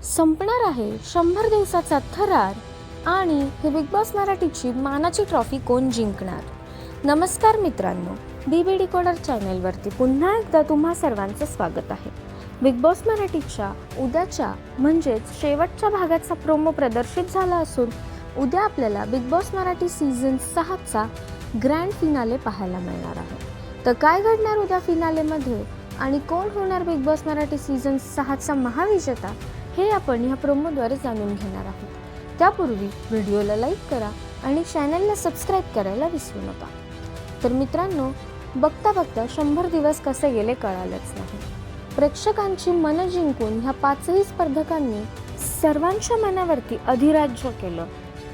संपणार आहे 100 दिवसाचा थरार आणि हे बिग बॉस मराठीची मानाची ट्रॉफी कोण जिंकणार. नमस्कार मित्रांनो, बीबी डिकोडर चॅनलवरती पुन्हा एकदा तुम्हा सर्वांचं स्वागत आहे. बिग बॉस मराठीच्या उद्याच्या म्हणजेच शेवटच्या भागाचा प्रोमो प्रदर्शित झाला असून उद्या आपल्याला बिग बॉस मराठी सीझन 6चा ग्रँड फिनाले पाहायला मिळणार आहे. तर काय घडणार उद्या फिनालेमध्ये आणि कोण होणार बिग बॉस मराठी सीझन 6चा महाविजेता हे आपण ह्या प्रोमोद्वारे जाणून घेणार आहोत. त्यापूर्वी व्हिडिओला लाईक करा आणि चॅनलला सबस्क्राईब करायला विसरू नका. तर मित्रांनो, बघता बघता 100 दिवस कसे गेले कळालंच नाही. प्रेक्षकांची मनं जिंकून ह्या 5ही स्पर्धकांनी सर्वांच्या मनावरती अधिराज्य केलं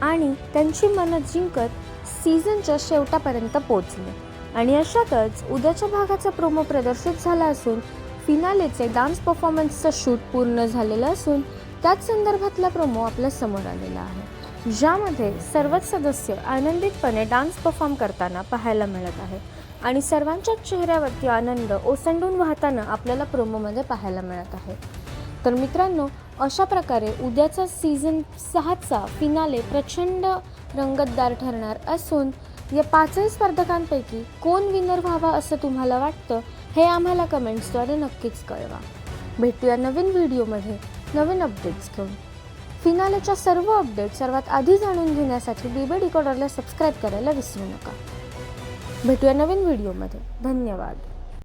आणि त्यांची मनं जिंकत सीझनच्या शेवटापर्यंत पोहोचले. आणि अशातच उद्याच्या भागाचा प्रोमो प्रदर्शित झाला असून फिनालेचे डान्स परफॉर्मन्सचं शूट पूर्ण झालेलं असून त्याच संदर्भातला प्रोमो आपल्या समोर आलेला आहे, ज्यामध्ये सर्वच सदस्य आनंदितपणे डान्स परफॉर्म करताना पाहायला मिळत आहे आणि सर्वांच्या चेहऱ्यावरती आनंद ओसंडून वाहताना आपल्याला प्रोमोमध्ये पाहायला मिळत आहे. तर मित्रांनो, अशा प्रकारे उद्याचा सीझन 6चा फिनाले प्रचंड रंगतदार ठरणार असून या 5ही स्पर्धकांपैकी कोण विनर व्हावा असं तुम्हाला वाटतं हे आम्हाला कमेंट्सद्वारे नक्कीच कळवा. भेटूया नवीन व्हिडिओमध्ये नवीन अपडेट्स घेऊन. फिनालेच्या सर्व अपडेट सर्वात आधी जाणून घेण्यासाठी बीबी डिकोडरला सबस्क्राईब करायला विसरू नका. भेटूया नवीन व्हिडिओमध्ये. धन्यवाद.